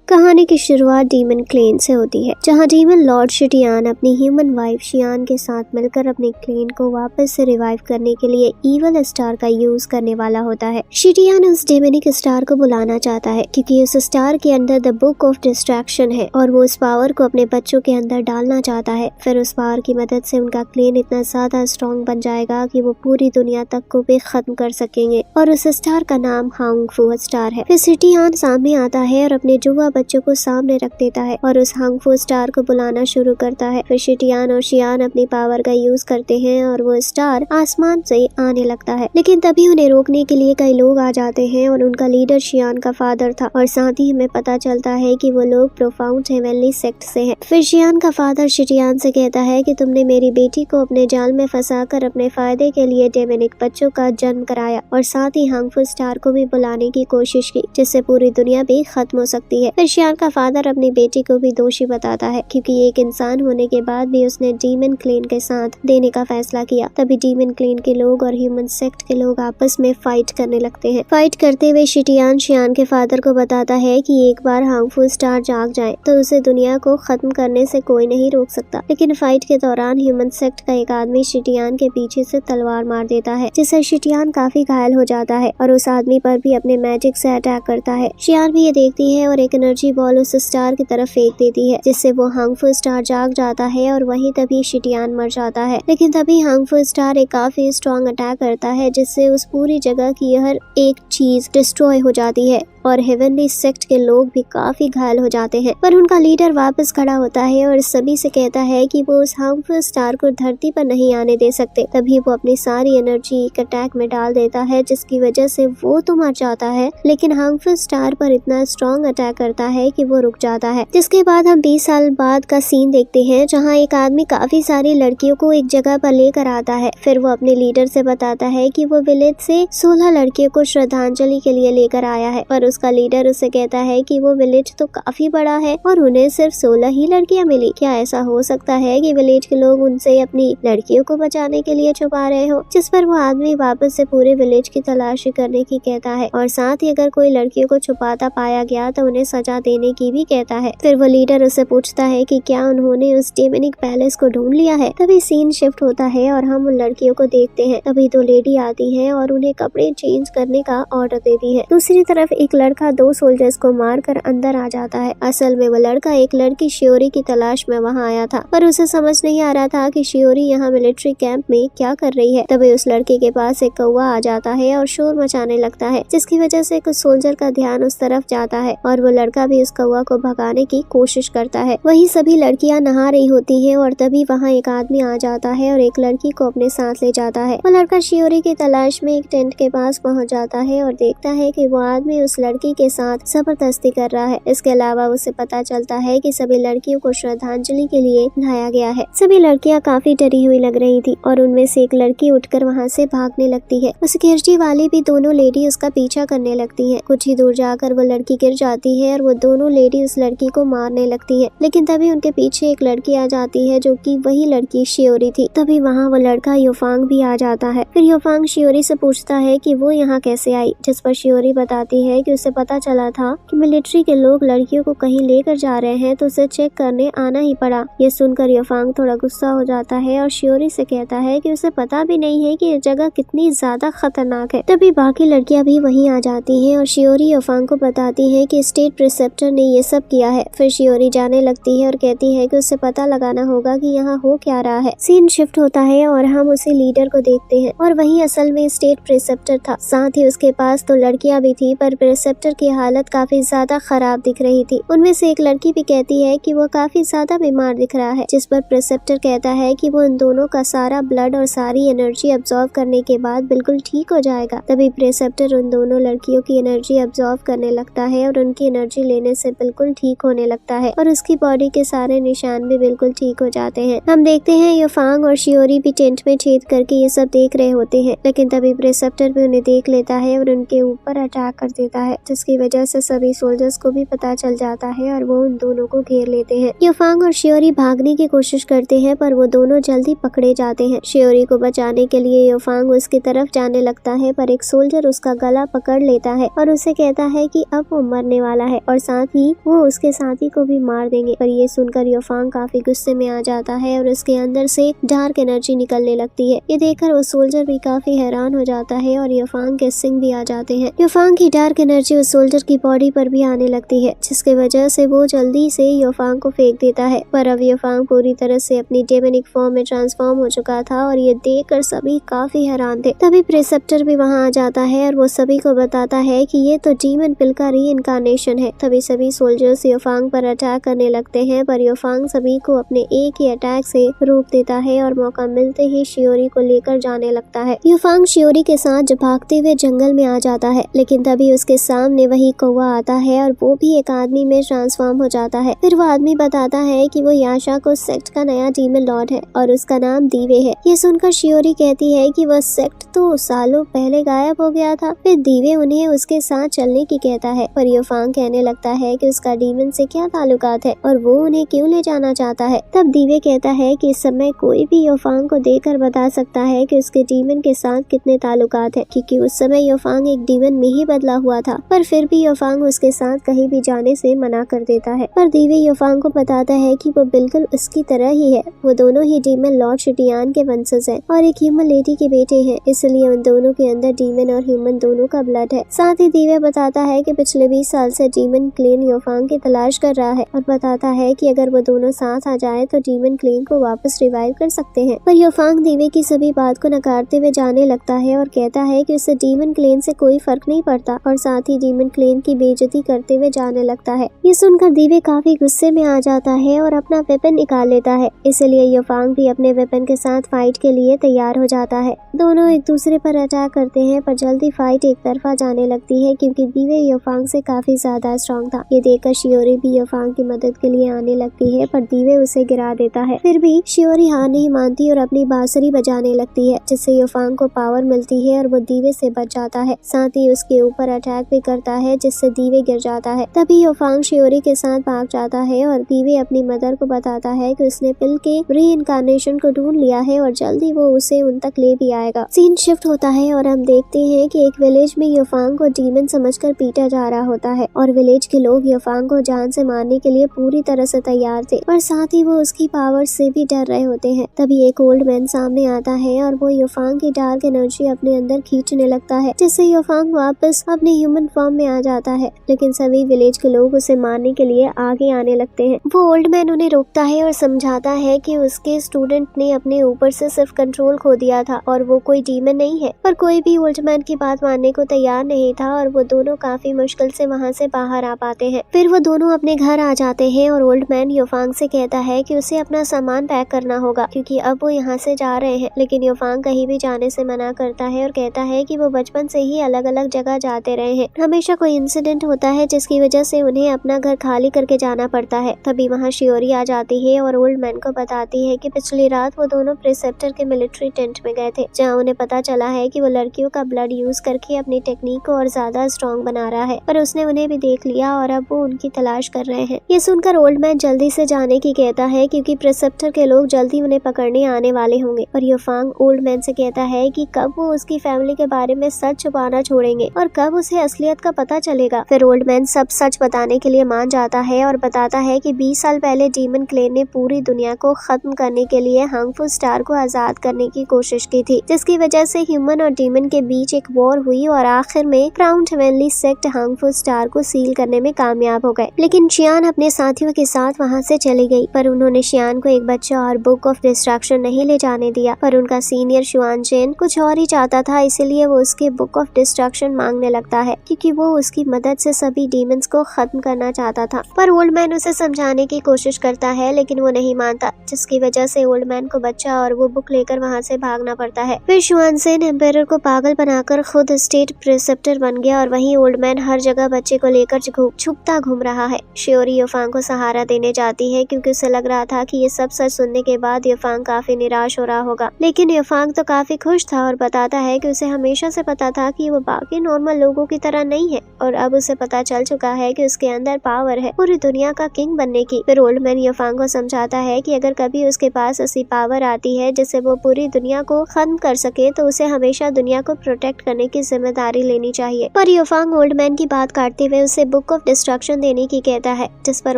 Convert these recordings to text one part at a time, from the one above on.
कहानी की शुरुआत डीमन क्लेन से होती है, जहां डीमन लॉर्ड शिटियान अपनी ह्यूमन वाइफ शियान के साथ मिलकर अपने क्लेन को वापस से रिवाइव करने के लिए ईवल स्टार का यूज करने वाला होता है। शिटियान उस डेमनिक स्टार को बुलाना चाहता है क्योंकि उस स्टार के अंदर द बुक ऑफ डिस्ट्रैक्शन है और वो उस पावर को अपने बच्चों के अंदर डालना चाहता है। फिर उस पावर की मदद से उनका क्लेन इतना ज्यादा स्ट्रॉन्ग बन जाएगा कि वो पूरी दुनिया तक को भी खत्म कर सकेंगे और उस स्टार का नाम हांग फू स्टार है। फिर शिटियान सामने आता है और अपने जुआ बच्चों को सामने रख देता है और उस हांग फू स्टार को बुलाना शुरू करता है। फिर शिटियान और शियान अपनी पावर का यूज करते हैं और वो स्टार आसमान से आने लगता है, लेकिन तभी उन्हें रोकने के लिए कई लोग आ जाते हैं और उनका लीडर शियान का फादर था और साथ ही हमें पता चलता है कि वो लोग प्रोफाउंड हेवनली सेक्ट से हैं। फिर शियान का फादर शिटियान से कहता है कि तुमने मेरी बेटी को अपने जाल में फंसाकर अपने फायदे के लिए डेमनिक बच्चों का जन्म कराया और साथ ही हांग फू स्टार को भी बुलाने की कोशिश की, जिससे पूरी दुनिया भी खत्म हो सकती है। फिर शियान का फादर अपनी बेटी को भी दोषी बताता है क्योंकि एक इंसान होने के बाद भी उसने डीमन क्लेन के साथ देने का फैसला किया। तभी डीमन क्लेन के लोग और ह्यूमन सेक्ट के लोग आपस में फाइट करने लगते हैं। फाइट करते हुए शिटियान शियान के फादर को बताता है कि एक बार हांग फू स्टार जाग जाए तो उसे दुनिया को खत्म करने से कोई नहीं रोक सकता। लेकिन फाइट के दौरान ह्यूमन सेक्ट का एक आदमी शिटियान के पीछे से तलवार मार देता है, जिससे शिटियान काफी घायल हो जाता है और उस आदमी पर भी अपने मैजिक से अटैक करता है। शियान भी ये देखती है और एक एनर्जी बॉल उस स्टार की तरफ फेंक देती है, जिससे वो हांग फू स्टार जाग जाता है और वहीं तभी शिटियान मर जाता है। लेकिन तभी हांग फू स्टार एक काफी स्ट्रॉन्ग अटैक करता है, जिससे उस पूरी जगह की हर एक चीज डिस्ट्रॉय हो जाती है और हेवनली सेक्ट के लोग भी काफी घायल हो जाते हैं। पर उनका लीडर वापस खड़ा होता है और सभी से कहता है कि वो उस हांग फू स्टार को धरती पर नहीं आने दे सकते। तभी वो अपनी सारी एनर्जी एक अटैक में डाल देता है, जिसकी वजह से वो तो मर जाता है, लेकिन हांग फू स्टार पर इतना स्ट्रॉन्ग अटैक करता है कि वो रुक जाता है। जिसके बाद हम 20 साल बाद का सीन देखते हैं, जहाँ एक आदमी काफी सारी लड़कियों को एक जगह पर लेकर आता है। फिर वो अपने लीडर से बताता है कि वो विलेज से 16 लड़कियों को श्रद्धांजलि के लिए लेकर आया है, पर उसका लीडर उससे कहता है कि वो विलेज तो काफी बड़ा है और उन्हें सिर्फ 16 ही लड़कियां मिली। क्या ऐसा हो सकता है कि विलेज के लोग उनसे अपनी लड़कियों को बचाने के लिए छुपा रहे हो? जिस पर वो आदमी वापस से पूरे विलेज की तलाशी करने की कहता है और साथ ही अगर कोई लड़कियों को छुपाता पाया गया तो उन्हें सजा देने की भी कहता है। फिर वो लीडर उससे पूछता है कि क्या उन्होंने उस डेमनिक पैलेस को ढूंढ लिया है। तभी सीन शिफ्ट होता है और हम उन लड़कियों को देखते हैं। तभी 2 लेडी आती है और उन्हें कपड़े चेंज करने का ऑर्डर देती है। दूसरी तरफ एक लड़का 2 सोल्जर्स को मारकर अंदर आ जाता है। असल में वो लड़का एक लड़की शियोरी की तलाश में वहाँ आया था, पर उसे समझ नहीं आ रहा था कि शियोरी यहाँ मिलिट्री कैंप में क्या कर रही है। तभी उस लड़के के पास एक कौवा आ जाता है और शोर मचाने लगता है, जिसकी वजह से कुछ सोल्जर का ध्यान उस तरफ जाता है और वो लड़का भी उस कौवा को भगाने की कोशिश करता है। वही सभी लड़कियां नहा रही होती हैं और तभी वहाँ एक आदमी आ जाता है और एक लड़की को अपने साथ ले जाता है। वो लड़का शियोरी की तलाश में एक टेंट के पास पहुँच जाता है और देखता है कि वो आदमी उस लड़की के साथ जबरदस्ती कर रहा है। इसके अलावा उसे पता चलता है कि सभी लड़कियों को श्रद्धांजलि के लिए लाया गया है। सभी लड़कियां काफी डरी हुई लग रही थी और उनमें से एक लड़की उठकर वहां से भागने लगती है। उस सिक्योरिटी वाली भी दोनों लेडी उसका पीछा करने लगती हैं। कुछ ही दूर जाकर वो लड़की गिर जाती है और वो दोनों लेडी उस लड़की को मारने लगती है, लेकिन तभी उनके पीछे एक लड़की आ जाती है जो कि वही लड़की शियोरी थी। तभी वहाँ वो लड़का योफांग भी आ जाता है। फिर योफांग शियोरी से पूछता है कि वो यहाँ कैसे आई, जिस पर शियोरी बताती है कि उसे पता चला था कि मिलिट्री के लोग लड़कियों को कहीं लेकर जा रहे हैं तो उसे चेक करने आना ही पड़ा। ये सुनकर योफांग थोड़ा गुस्सा हो जाता है और शियोरी से कहता है कि उसे पता भी नहीं है कि ये जगह कितनी ज्यादा खतरनाक है। तभी बाकी लड़कियां भी वहीं आ जाती हैं और शियोरी योफांग को बताती है कि स्टेट प्रिसेप्टर ने ये सब किया है। फिर शियोरी जाने लगती है और कहती है कि उसे पता लगाना होगा कि यहाँ हो क्या रहा है। सीन शिफ्ट होता है और हम उसी लीडर को देखते हैं और वही असल में स्टेट प्रिसेप्टर था। साथ ही उसके पास तो लड़कियां भी थी, पर प्रिसेप्टर की हालत काफी ज्यादा खराब दिख रही थी। उनमें से एक लड़की भी कहती है कि वो काफी ज्यादा बीमार दिख रहा है, जिस पर प्रिसेप्टर कहता है कि वो उन दोनों का सारा ब्लड और सारी एनर्जी अब्सॉर्ब करने के बाद बिल्कुल ठीक हो जाएगा। तभी प्रिसेप्टर उन दोनों लड़कियों की एनर्जी अब्सॉर्ब करने लगता है और उनकी एनर्जी लेने से बिल्कुल ठीक होने लगता है और उसकी बॉडी के सारे निशान भी बिल्कुल ठीक हो जाते हैं। हम देखते हैं योफांग और शियोरी भी टेंट में छेद करके ये सब देख रहे होते हैं, लेकिन तभी प्रिसेप्टर भी उन्हें देख लेता है और उनके ऊपर अटैक कर देता है। जिसकी वजह से सभी सोल्जर्स को भी पता चल जाता है और वो उन दोनों को घेर लेते हैं। युफांग और शियोरी भागने की कोशिश करते हैं पर वो दोनों जल्दी पकड़े जाते हैं। शियोरी को बचाने के लिए युफांग उसकी तरफ जाने लगता है पर एक सोल्जर उसका गला पकड़ लेता है और उसे कहता है कि अब वो मरने वाला है और साथ ही वो उसके साथी को भी मार देंगे। पर ये सुनकर युफांग काफी गुस्से में आ जाता है और उसके अंदर से डार्क एनर्जी निकलने लगती है। ये देखकर वो सोल्जर भी काफी हैरान हो जाता है और युफांग के सिंग भी आ जाते हैं। युफांग की डार्क एनर्जी उस सोल्जर की बॉडी पर भी आने लगती है जिसके वजह से वो जल्दी से युफांग को फेंक देता है। पर अब युफांग पूरी तरह से अपनी डेमनिक फॉर्म में ट्रांसफॉर्म हो चुका था और ये देखकर सभी काफी हैरान थे। तभी प्रिसेप्टर भी वहाँ आ जाता है और वो सभी को बताता है कि ये तो डीमन पिल का रीइंकार्नेशन है। तभी सभी सोल्जर्स युफांग पर अटैक करने लगते हैं पर युफांग सभी को अपने एक ही अटैक से रोक देता है और मौका मिलते ही शियोरी को लेकर जाने लगता है। युफांग शियोरी के साथ भागते हुए जंगल में आ जाता है लेकिन तभी उसके सामने वही कौवा आता है और वो भी एक आदमी में ट्रांसफॉर्म हो जाता है। फिर वो आदमी बताता है कि वो याशा को सेक्ट का नया डीमन लॉर्ड है और उसका नाम दीवे है। ये सुनकर शियोरी कहती है कि वह सेक्ट तो सालों पहले गायब हो गया था। फिर दीवे उन्हें उसके साथ चलने की कहता है पर युफांग कहने लगता है कि उसका डीमन से क्या ताल्लुकात है और वो उन्हें क्यों ले जाना चाहता है। तब दीवे कहता है कि इस समय कोई भी युफांग को देखकर बता सकता है कि उसके डीमन के साथ कितने ताल्लुकात है क्योंकि उस समय युफांग एक डीमन में ही बदला हुआ था। पर फिर भी युफांग उसके साथ कहीं भी जाने से मना कर देता है। पर दीवे युफांग को बताता है कि वो बिल्कुल उसकी तरह ही है। वो दोनों ही डीमन लॉर्ड शिटियान के वंशज हैं और एक ह्यूमन लेडी के बेटे हैं, इसलिए उन दोनों के अंदर डीमन और ह्यूमन दोनों का ब्लड है। साथ ही दीवे बताता है कि पिछले 20 साल से डीमन क्लेन युफांग की तलाश कर रहा है और बताता है कि अगर वो दोनों साथ आ जाए तो डीमन क्लेन को वापस रिवाइव कर सकते हैं। पर युफांग दीवे की सभी बात को नकारते हुए जाने लगता है और कहता है कि उससे डीमन क्लेन से कोई फर्क नहीं पड़ता और साथ ही डीमन क्लेन की बेइज्जती करते हुए जाने लगता है। ये सुनकर दीवे काफी गुस्से में आ जाता है और अपना वेपन निकाल लेता है, इसलिए युफांग भी अपने वेपन के साथ फाइट के लिए तैयार हो जाता है। दोनों एक दूसरे पर अटैक करते हैं पर जल्दी फाइट एक तरफा जाने लगती है क्योंकि दीवे युफांग से काफी ज्यादा स्ट्रॉन्ग था। ये देखकर शियोरी भी युफांग की मदद के लिए आने लगती है पर दीवे उसे गिरा देता है। फिर भी शियोरी हार नहीं मानती और अपनी बांसुरी बजाने लगती है जिससे युफांग को पावर मिलती है और वो दीवे से बच जाता है। साथ ही उसके ऊपर अटैक भी करता है जिससे दीवे गिर जाता है। तभी युफांग शियोरी के साथ भाग जाता है और दीवे अपनी मदर को बताता है कि उसने पिल के रीइंकार्नेशन को ढूंढ लिया है और जल्दी वो उसे उन तक ले भी आएगा। सीन शिफ्ट होता है और हम देखते हैं कि एक विलेज में युफांग को डीमन समझकर पीटा जा रहा होता है और विलेज के लोग युफांग को जान से मारने के लिए पूरी तरह से तैयार थे और साथ ही वो उसकी पावर से भी डर रहे होते हैं। तभी एक ओल्ड मैन सामने आता है और वो युफांग की डार्क एनर्जी अपने अंदर खींचने लगता है जिससे युफांग वापस अपने ह्यूमन फॉर्म में आ जाता है। लेकिन सभी विलेज के लोग उसे मारने के लिए आगे आने लगते हैं। वो ओल्ड मैन उन्हें रोकता है और समझाता है कि उसके स्टूडेंट ने अपने ऊपर से सिर्फ कंट्रोल खो दिया था और वो कोई डीमन नहीं है। पर कोई भी ओल्ड मैन की बात मानने को तैयार नहीं था और वो दोनों काफी मुश्किल से वहाँ से बाहर आ पाते हैं। फिर वो दोनों अपने घर आ जाते हैं और ओल्ड मैन युफांग से कहता है कि उसे अपना सामान पैक करना होगा क्योंकि अब वो यहाँ से जा रहे हैं। लेकिन युफांग कहीं भी जाने से मना करता है और कहता है कि वो बचपन से ही अलग अलग जगह जाते रहे हैं। हमेशा कोई इंसिडेंट होता है जिसकी वजह से उन्हें अपना घर खाली करके जाना पड़ता है। तभी वहाँ शियोरी आ जाती है और ओल्ड मैन को बताती है कि पिछली रात वो दोनों प्रिसेप्टर के मिलिट्री टेंट में गए थे जहाँ उन्हें पता चला है कि वो लड़कियों का ब्लड यूज करके अपनी टेक्निक को और ज्यादा स्ट्रॉन्ग बना रहा है। पर उसने उन्हें भी देख लिया और अब वो उनकी तलाश कर रहे हैं। ये सुनकर ओल्ड मैन जल्दी से जाने की कहता है क्योंकि प्रिसेप्टर के लोग जल्दी उन्हें पकड़ने आने वाले होंगे। और युफांग ओल्ड मैन से कहता है कि कब वो उसकी फैमिली के बारे में सच छुपाना छोड़ेंगे और कब उसे असलियत का पता चलेगा। फिर ओल्ड मैन सब सच बताने के लिए मान जाता है और बताता है कि 20 साल पहले डीमन क्लेन ने पूरी दुनिया को खत्म करने के लिए हांगफू स्टार को आजाद करने की कोशिश की थी, जिसकी वजह से ह्यूमन और डीमन के बीच एक वॉर हुई और आखिर में क्राउन हेवनली सेक्ट हांगफू स्टार को सील करने में कामयाब हो गए। लेकिन शियान अपने साथियों के साथ वहाँ से चली गई पर उन्होंने शियान को एक बच्चा और बुक ऑफ डिस्ट्रैक्शन नहीं ले जाने दिया। पर उनका सीनियर शुआन चेन कुछ और ही चाहता था, इसीलिए वो उसके बुक ऑफ डिस्ट्रैक्शन मांगने लगता है क्योंकि वो उसकी मदद से सभी डीमंस को खत्म करना चाहता था। पर ओल्ड मैन उसे समझाने की कोशिश करता है लेकिन वो नहीं मानता, जिसकी वजह से ओल्ड मैन को बच्चा और वो बुक लेकर वहाँ से भागना पड़ता है। फिर शुआन सेन एम्पायर को पागल बनाकर खुद स्टेट प्रिसेप्टर बन गया और वहीं ओल्ड मैन हर जगह बच्चे को लेकर छुपता घूम रहा है। शियोरी युफांग को सहारा देने जाती है क्योंकि उसे लग रहा था कि ये सब सच सुनने के बाद युफांग काफी निराश हो रहा होगा। लेकिन युफांग तो काफी खुश था और बताता है कि उसे हमेशा से पता था कि वो बाकी नॉर्मल लोगों की तरह नहीं है और अब उसे पता चल चुका है कि उसके अंदर पावर है पूरी दुनिया का किंग बनने की। फिर ओल्ड मैन युफांग को समझाता है कि अगर कभी उसके पास ऐसी पावर आती है जिससे वो पूरी दुनिया को खत्म कर सके तो उसे हमेशा दुनिया को प्रोटेक्ट करने की जिम्मेदारी लेनी चाहिए। पर युफांग ओल्ड मैन की बात काटते हुए उसे बुक ऑफ डिस्ट्रक्शन देने की कहता है, जिस पर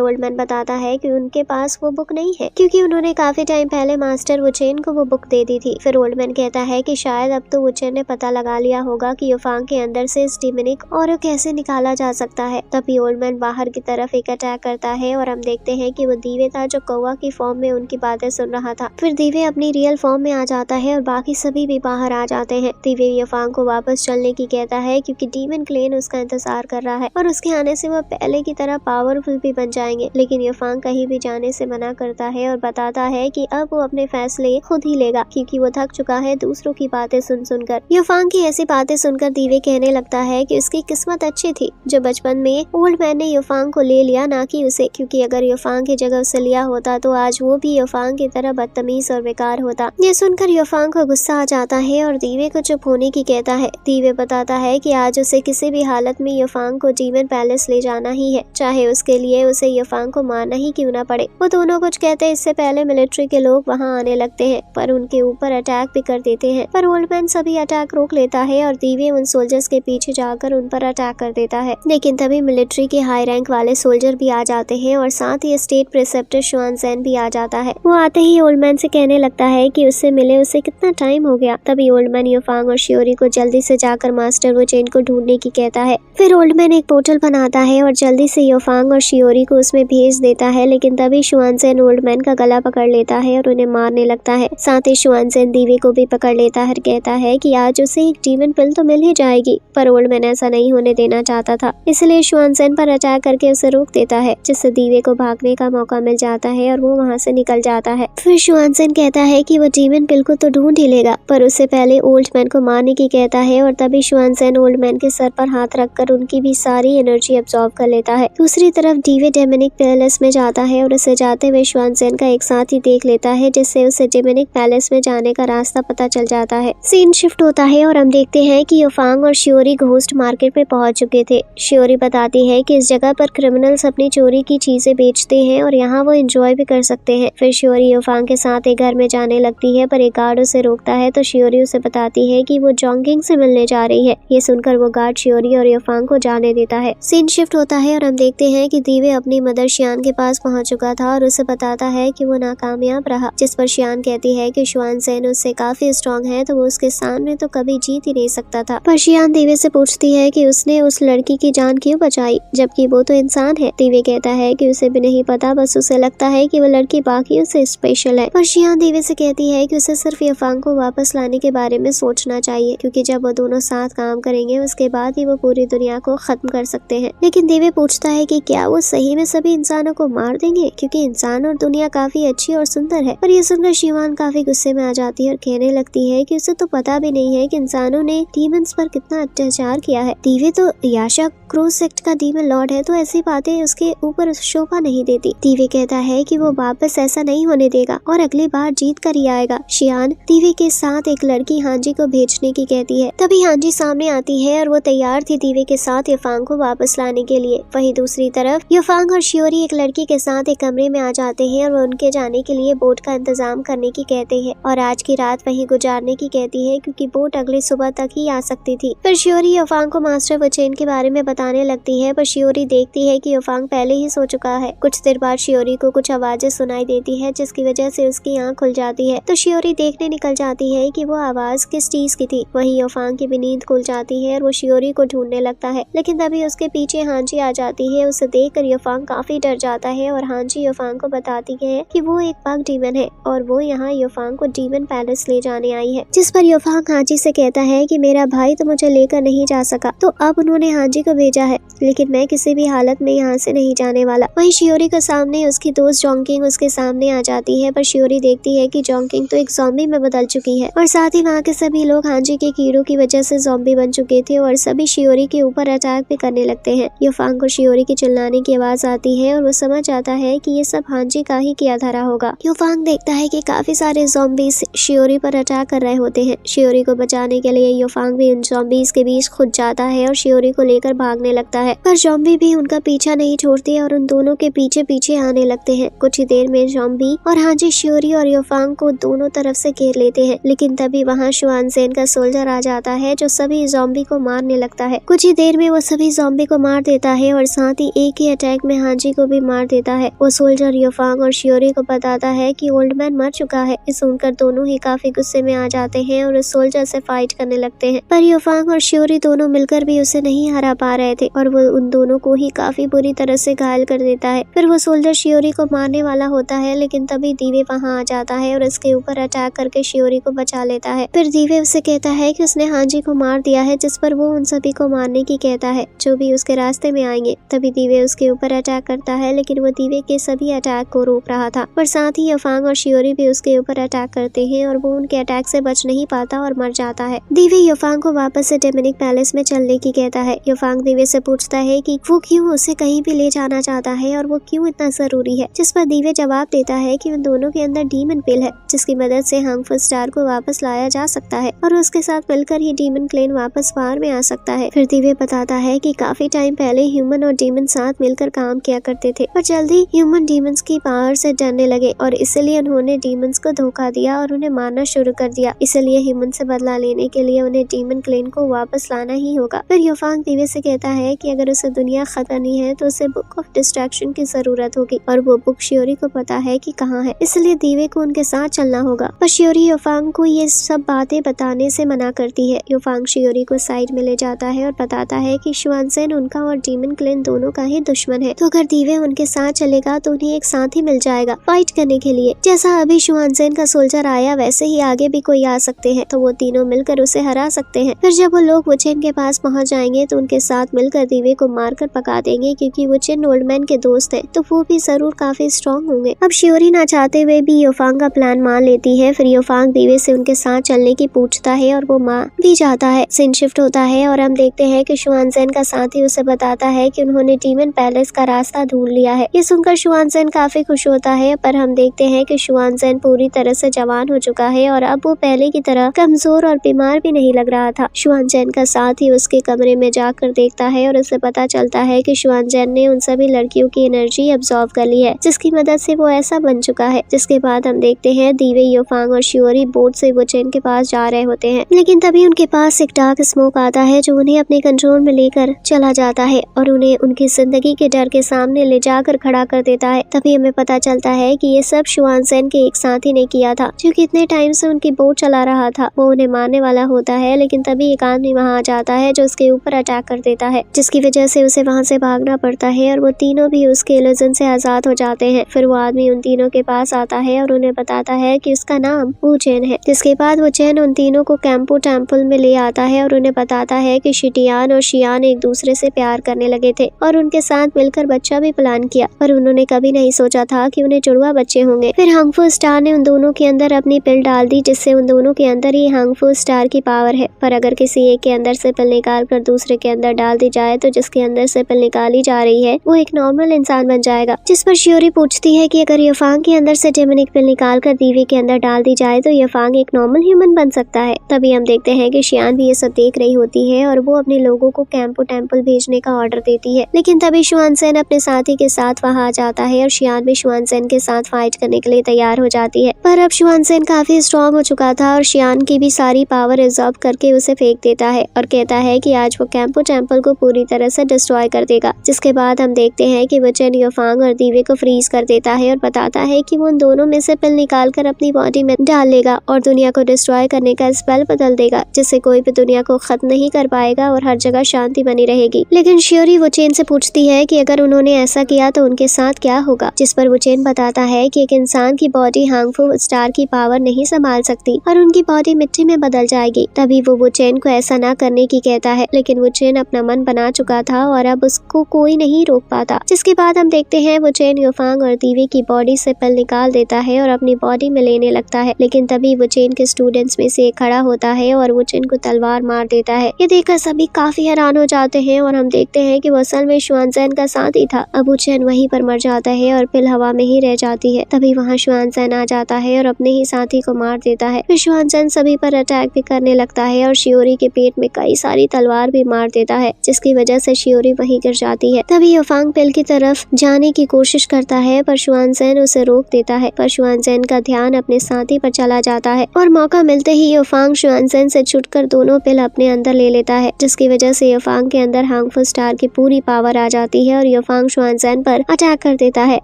ओल्ड मैन बताता है कि उनके पास वो बुक नहीं है क्योंकि उन्होंने काफी टाइम पहले मास्टर वुचेन को वो बुक दे दी थी। फिर ओल्ड मैन कहता है कि शायद अब तो वुचेन ने पता लगा लिया होगा कि युफांग के अंदर से इस डिमोनिक और कैसे निकाला जा सकता है। तभी ओल्ड मैन बाहर की तरफ एक अटैक करता है और हम देखते हैं कि वो दीवे था जो कौवा की फॉर्म में उनकी बातें सुन रहा था। फिर दीवे अपनी रियल फॉर्म में आ जाता है और बाकी सभी भी बाहर आ जाते हैं। दीवे युफांग को वापस चलने की कहता है क्योंकि डीमन क्लेन उसका इंतजार कर रहा है और उसके आने से वो पहले की तरह पावरफुल भी बन जाएंगे। लेकिन युफांग कहीं भी जाने से मना करता है और बताता है कि अब वो अपने फैसले खुद ही लेगा क्योंकि वो थक चुका है दूसरों की बातें सुन सुनकर। युफांग की ऐसी बातें सुनकर दीवे कहने लगता है कि उसकी किस्मत अच्छी थी जो बचपन में ओल्ड मैन ने युफांग को ले लिया, ना कि उसे, क्योंकि अगर युफांग की जगह उसे लिया होता तो आज वो भी युफांग की तरह बदतमीज और बेकार होता। ये सुनकर युफांग को गुस्सा आ जाता है और दीवे को चुप होने की कहता है। दीवे बताता है कि आज उसे किसी भी हालत में युफांग को डीमन पैलेस ले जाना ही है, चाहे उसके लिए उसे युफांग को मारना ही क्यों ना पड़े। वो दोनों कुछ कहते इससे पहले मिलिट्री के लोग वहाँ आने लगते हैं पर उनके ऊपर अटैक भी कर देते हैं, पर ओल्ड मैन सभी अटैक रोक लेता है और दीवे उन सोल्जर्स के पीछे जाकर उन पर अटैक कर देता है। लेकिन तभी मिलिट्री के हाई रैंक वाले सोल्जर भी आ जाते हैं और साथ ही स्टेट प्रिसेप्टर शुआन ज़ेन भी आ जाता है। वो आते ही ओल्ड मैन से कहने लगता है कि उससे मिले उसे कितना टाइम हो गया। तभी ओल्ड मैन युफांग और शियोरी को जल्दी से जाकर मास्टर वुचेन को ढूंढने की कहता है। फिर ओल्ड मैन एक पोर्टल बनाता है और जल्दी से युफांग और शियोरी को उसमें भेज देता है। लेकिन तभी शुआन ज़ेन ओल्ड मैन का गला पकड़ लेता है और उन्हें मारने लगता है। साथ ही शुआन ज़ेन दीवे को भी पकड़ लेता है, कहता है कि आज उसे एक डीमन पिल तो मिल ही जाएगी। पर ओल्ड मैन ऐसा नहीं होने देना चाहता था, इसलिए शुआन ज़ेन पर अटैक करके उसे रोक देता है, जिससे दीवे को भागने का मौका मिल जाता है और वो वहाँ से निकल जाता है। फिर शुआन ज़ेन कहता है कि वो डीमन पिल को तो ढूंढ ही लेगा, पर उससे पहले ओल्ड मैन को मारने की कहता है और तभी शुआन ज़ेन ओल्ड मैन के सर पर हाथ रखकर उनकी भी सारी एनर्जी अब्सॉर्ब कर लेता है। दूसरी तरफ डीवे डेमोनिक पैलेस में जाता है और उसे जाते हुए शुआन ज़ेन का एक साथ ही देख लेता है, जिससे उसे डेमोनिक पैलेस में जाने का रास्ता पता चल जाता है। सीन शिफ्ट होता है और हम देखते हैं कि युफांग और शियोरी घोस्ट मार्केट में पहुंच चुके थे। शियोरी बताती है कि इस जगह पर क्रिमिनल्स अपनी चोरी की चीजें बेचते हैं और यहाँ वो एंजॉय भी कर सकते हैं। फिर शियोरी युफांग के साथ एक घर में जाने लगती है पर एक गार्ड उसे रोकता है तो शियोरी उसे बताती है कि वो जोंगिंग से मिलने जा रही है। ये सुनकर वो गार्ड शियोरी और युफांग को जाने देता है। सीन शिफ्ट होता है और हम देखते हैं कि दीवे अपनी मदर शियान के पास पहुंच चुका था और उसे बताता है कि वो नाकामयाब रहा, जिस पर शियान कहती है कि शुआन ज़ेन उससे काफी स्ट्रॉन्ग है तो वो उसके सामने तो कभी जीत ही नहीं सकता था। पर शियान दीवे से पूछती है कि उसने उस लड़की की जान क्यों बचाई जबकि वो तो इंसान है। दीवे कहता है कि उसे भी नहीं पता, बस उसे लगता है कि वो लड़की बाकियों से स्पेशल है। पर शियान दीवे से कहती है कि उसे सिर्फ युफांग को वापस लाने के बारे में सोचना चाहिए क्योंकि जब वो दोनों साथ काम करेंगे उसके बाद ही वो पूरी दुनिया को खत्म कर सकते हैं। लेकिन दीवे पूछता है कि क्या वो सही में सभी इंसानों को मार देंगे क्योंकि इंसान और दुनिया काफी अच्छी और सुंदर है। पर ये सुनकर शिवान काफी गुस्से में आ जाती है और कहने लगती है कि उसे तो पता भी नहीं है कि इंसानों ने डीमंस पर कितना अत्याचार किया है। दीवे तो याशा क्रोस सेक्ट का डीमन लॉर्ड है तो ऐसी बातें उसके ऊपर शोभा नहीं देती। दीवे कहता है कि वो वापस ऐसा नहीं होने देगा और अगली बार जीत कर ही आएगा। शियान दीवे के साथ एक लड़की हांजी को भेजने की कहती है। तभी हांजी सामने आती है और वो तैयार थी दीवे के साथ युफांग को वापस लाने के लिए। वहीं दूसरी तरफ युफांग और शियोरी एक लड़की के साथ एक कमरे में आ जाते हैं और वो उनके जाने के लिए बोट का इंतजाम करने की कहते हैं और आज की रात वहीं गुजारने की कहती है क्योंकि बोट अगली सुबह तक ही आ सकती थी। फिर शियोरी युफांग को मास्टर वुचेन के बारे में बताने लगती है पर शियोरी देखती है कि युफांग पहले ही सो चुका है। कुछ देर बाद शियोरी को कुछ आवाजें सुनाई देती है जिसकी वजह से उसकी आंख खुल जाती है तो शियोरी देखने निकल जाती है कि वो आवाज किस चीज की थी। वहीं युफांग की भी नींद खुल जाती है और वो शियोरी को ढूंढने लगता है, लेकिन तभी उसके पीछे हांजी आ जाती है। उसे देखकर युफांग काफी डर जाता है और हांजी युफांग को बताती है कि वो एक पग डीमन है और वो यहाँ युफांग को डीमन पैलेस ले जाने आई है। जिस पर युफांग हांजी से कहता है कि मेरा भाई तो मुझे लेकर नहीं जा सका तो अब उन्होंने हांजी को भेजा है, लेकिन मैं किसी भी हालत में यहाँ से नहीं जाने वाला। वहीं शियोरी के सामने उसकी दोस्त जोंकिंग उसके सामने आ जाती है पर शियोरी देखती है कि जोंकिंग तो एक ज़ॉम्बी में बदल चुकी है और साथ ही वहाँ के सभी लोग हांजी के कीड़ों की वजह से ज़ॉम्बी बन चुके थे और सभी शियोरी के ऊपर अटैक भी करने लगते हैं। युफांग को शियोरी की चिल्लाने की आवाज आती है और वो समझ आता है कि ये सब हांजी का ही किया धरा होगा। युफांग देखता है कि काफी सारे ज़ॉम्बीज शियोरी पर अटैक कर रहे होते हैं। शियोरी को बचाने के लिए युफांग भी उन ज़ॉम्बीज के बीच खुद जाता है और शियोरी को लेकर भागने लगता है, पर ज़ॉम्बी भी उनका पीछा नहीं छोड़ती और उन दोनों के पीछे पीछे आने लगते हैं। कुछ ही देर में ज़ॉम्बी और हाजी शियोरी और योफांग को दोनों तरफ से घेर लेते हैं, लेकिन तभी वहाँ शुआनज़ेन का सोल्जर आ जाता है जो सभी ज़ॉम्बी को मारने लगता है। कुछ ही देर में वो सभी ज़ॉम्बी को मार देता है और साथ ही एक ही अटैक में हाजी को भी मार देता है। वो सोल्जर योफांग और शियोरी को बताता है कि ओल्ड मैन मर चुका है। ये सुनकर दोनों ही काफी गुस्से में आ जाते हैं और उस सोल्जर से फाइट करने लगते हैं, पर योफांग और शियोरी दोनों मिलकर भी उसे नहीं हरा पा रहे थे और वो उन दोनों को ही काफी बुरी तरह से घायल कर देता है। फिर वो सोल्जर शियोरी को मारने वाला होता है, लेकिन तभी दीवे वहाँ आ जाता है और उसके ऊपर अटैक करके शियोरी को बचा लेता है। फिर दीवे उसे कहता है कि उसने हाजी को मार दिया है, जिस पर वो उन सभी को मारने की कहता है जो भी उसके रास्ते में आएंगे। तभी दीवे उसके ऊपर अटैक करता है, लेकिन वो दीवे के सभी अटैक को रोक रहा था, पर साथ ही योफांग और शियोरी भी उसके ऊपर अटैक करते हैं और वो उनके अटैक से बच नहीं पाता और मर जाता है। दीवे योफांग को वापस से डेमोनिक पैलेस में चलने की कहता है। योफांग दीवे से पूछता है कि वो क्यों उसे कहीं भी ले जाना चाहता है और वो क्यों इतना जरूरी है, जिस पर दीवे जवाब देता है कि उन दोनों के अंदर डीमन पिल है, जिसकी मदद से हार्मफुल स्टार को वापस लाया जा सकता है और उसके साथ मिलकर ही डीमन क्लेन वापस पार में आ सकता है। फिर दीवे बताता है कि काफी टाइम पहले ह्यूमन और डीमन साथ मिलकर काम किया करते थे, पर जल्दी ह्यूमन डीमंस की पावर से डरने लगे और इसलिए उन्होंने डीमंस को धोखा दिया और उन्हें मारना शुरू कर दिया। इसलिए ह्यूमन से बदला लेने के लिए उन्हें डीमन क्लेन को वापस लाना ही होगा। फिर योफांग दीवे से कहता है कि अगर उसे दुनिया खत्म करनी है तो उसे बुक ऑफ डिस्ट्रैक्शन की जरूरत होगी और वो बुक शियोरी को पता है कि कहाँ है, इसलिए दीवे को उनके साथ चलना होगा। पर शियोरी योफांग को ये सब बातें बताने से मना करती है। योफांग शियोरी को साइड में ले जाता है और बताता है कि शुआनज़ेन उनका और डीमन क्लेन दोनों का ही दुश्मन है, तो अगर दीवे उनके साथ चलेगा तो उन्हें एक साथ ही मिल जाएगा फाइट करने के लिए। जैसा अभी शुआनज़ेन का सोल्जर आया वैसे ही आगे भी कोई आ सकते हैं, तो वो तीनों मिलकर उसे हरा सकते हैं। फिर जब वो लोग वुचेन के पास पहुंच जाएंगे तो उनके साथ मिलकर दीवे को मारकर पका देंगे, क्योंकि वुचेन ओल्ड मैन के दोस्त हैं, तो वो भी जरूर काफी स्ट्रॉन्ग होंगे। अब शियोरी ना चाहते हुए भी योफांग का प्लान मान लेती है। फिर योफांग दीवे से उनके साथ चलने की पूछता है और वो मान भी जाता है। सीन शिफ्ट होता है और हम देखते हैं कि शुआनज़ेन का साथी उसे बताता है कि उन्होंने डीमन पैलेस का रास्ता ढूंढ लिया है। ये सुनकर शुआनज़ेन काफी खुश होता है, पर हम देखते हैं कि शुआनज़ेन पूरी तरह से जवान हो चुका है और अब वो पहले की तरह कमजोर और बीमार भी नहीं लग रहा था। शुआनज़ेन का साथी उसके कमरे में जाकर देखता है और उसे पता चलता है कि शुआनज़ेन ने उन सभी लड़कियों की एनर्जी अब्सॉर्ब कर ली है, जिसकी मदद से वो ऐसा बन चुका है। जिसके बाद हम देखते हैं दीवे, योफांग और शियोरी बोट से वुचेन के पास जा रहे होते हैं, लेकिन तभी उनके पास एक डार्क स्मोक आता है जो उन्हें अपने कंट्रोल में लेकर चला जाता है और उन्हें उनकी जिंदगी के डर के सामने ले जाकर खड़ा कर देता है। तभी हमें पता चलता है कि ये सब शुआनज़ेन के एक साथी ने किया था, जो कि इतने टाइम से उनकी बोट चला रहा था। वो उन्हें मारने वाला होता है, लेकिन तभी एक आदमी वहाँ आ जाता है जो उसके ऊपर अटैक कर देता है, जिसकी वजह से उसे वहाँ से भागना पड़ता है और वो तीनों भी उसके इल्यूजन से आजाद हो जाते हैं। फिर वो आदमी उन तीनों के पास आता है और उन्हें बताता है कि उसका नाम वुचेन है। जिसके बाद वुचेन उन तीनों को कैंपो टेम्पल में ले आता है और उन्हें बताता है कि शिटियान और शियान एक दूसरे से प्यार करने लगे थे और उनके साथ मिलकर बच्चा भी प्लान किया, पर उन्होंने कभी नहीं सोचा था कि उन्हें जुड़वा बच्चे होंगे। फिर हार्मफुल स्टार ने उन दोनों के अंदर अपनी पिल डाल दी, जिससे उन दोनों के अंदर ही हार्मफुल स्टार की पावर है। पर अगर किसी एक के अंदर से पिल निकाल कर दूसरे के अंदर डाल दी जाए तो जिसके अंदर से पिल निकाली जा रही है वो एक नॉर्मल इंसान बन जाएगा। जिस पर शियोरी पूछती है कि अगर योफांग के अंदर से डेमोनिक पिल निकाल कर दीवे के अंदर डाल दी जाए तो योफांग एक नॉर्मल ह्यूमन बन सकता है। तभी हम देखते हैं कि शियान भी ये सब देख रही होती है और वो अपने लोगों को कैंपो टेम्पल भेजने का ऑर्डर देती है, लेकिन तभी शुआनज़ेन अपने साथी के साथ वहाँ आ जाता है और शियान भी शुआनज़ेन के साथ फाइट करने के लिए तैयार हो जाती है। पर अब शुआनज़ेन काफी स्ट्रॉन्ग हो चुका था और शियान की भी सारी पावर एब्जॉर्ब करके उसे फेंक देता है और कहता है कि आज वो कैंपो टेम्पल को पूरी तरह से डिस्ट्रॉय कर देगा। जिसके बाद हम देखते हैं कि वुचेन योफांग और दीवे को फ्रीज कर देता है और बताता है कि वो उन दोनों में से पिल निकाल कर अपनी बॉडी में डाल लेगा और दुनिया को डिस्ट्रॉय करने का स्पेल बदल देगा, जिससे कोई भी दुनिया को खत्म नहीं कर पाएगा और हर जगह शांति बनी रहेगी। लेकिन शियोरी वुचेन से पूछती है कि अगर उन्होंने ऐसा किया तो उनके साथ क्या होगा। जिस पर वुचेन बताता है कि एक इंसान की बॉडी हार्मफुल स्टार की पावर नहीं संभाल सकती और उनकी बॉडी मिट्टी में बदल जाएगी। तभी वो वुचेन को ऐसा ना करने की कहता है, लेकिन वुचेन अपना मन बना चुका था और अब उसको कोई नहीं रोक पाता। जिसके बाद हम देखते हैं वुचेन योफांग और दीवे की बॉडी से पिल निकाल देता है और अपनी बॉडी में लेने लगता है, लेकिन तभी वुचेन के स्टूडेंट्स में से एक खड़ा होता है और वुचेन को तलवार मार देता है। ये देखकर सभी काफी हैरान हो जाते हैं और हम देखते हैं कि वो असल में शुआनज़ेन का साथी था। अब वुचेन वहीं पर मर जाता है और पिल हवा में ही रह जाती है। तभी वहाँ शुआनज़ेन आ जाता है और अपने ही साथी को मार देता है। फिर शुआनज़ेन सभी पर अटैक भी करने लगता है और शियोरी के पेट में कई सारी तलवार भी मार देता है, जिसकी वजह से शियोरी वहीं गिर जाती है। तभी युफांग पेल की तरफ जाने की कोशिश करता है पर शुआनज़ेन उसे रोक देता है, पर शुआनज़ेन का ध्यान अपने साथी पर चला जाता है और मौका मिलते ही युफांग शुआनज़ेन से छुटकर दोनों पेल अपने अंदर ले लेता है, जिसकी वजह से युफांग के अंदर हार्मफुल स्टार की पूरी पावर आ जाती है और युफांग शुआनज़ेन पर अटैक कर देता है।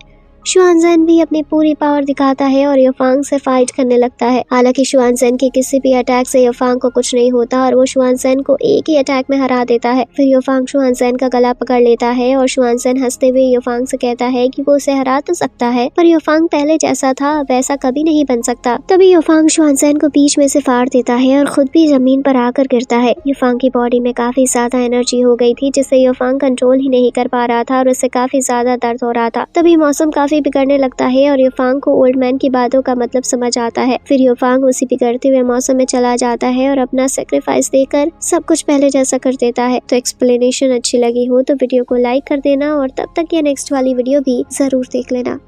शुआनज़ेन भी अपनी पूरी पावर दिखाता है और युफांग से फाइट करने लगता है। हालांकि शुआनज़ेन के किसी भी अटैक से युफांग को कुछ नहीं होता और वो शुआनज़ेन को एक ही अटैक में हरा देता है। फिर युफांग शुआनज़ेन का गला पकड़ लेता है और शुआनज़ेन हंसते हुए युफांग से कहता है कि वो उसे हरा तो सकता है, पर युफांग पहले जैसा था वैसा कभी नहीं बन सकता। तभी युफांग शुआनज़ेन को बीच में से फाड़ देता है और खुद भी जमीन पर आकर गिरता है। युफांग की बॉडी में काफी ज्यादा एनर्जी हो गई थी, जिससे युफांग कंट्रोल ही नहीं कर पा रहा था और उसे काफी ज्यादा दर्द हो रहा था। तभी मौसम काफी बिगड़ने लगता है और युफांग को ओल्ड मैन की बातों का मतलब समझ आता है। फिर युफांग उसी बिगड़ते हुए मौसम में चला जाता है और अपना सेक्रीफाइस देकर सब कुछ पहले जैसा कर देता है। तो एक्सप्लेनेशन अच्छी लगी हो तो वीडियो को लाइक कर देना और तब तक ये नेक्स्ट वाली वीडियो भी जरूर देख लेना।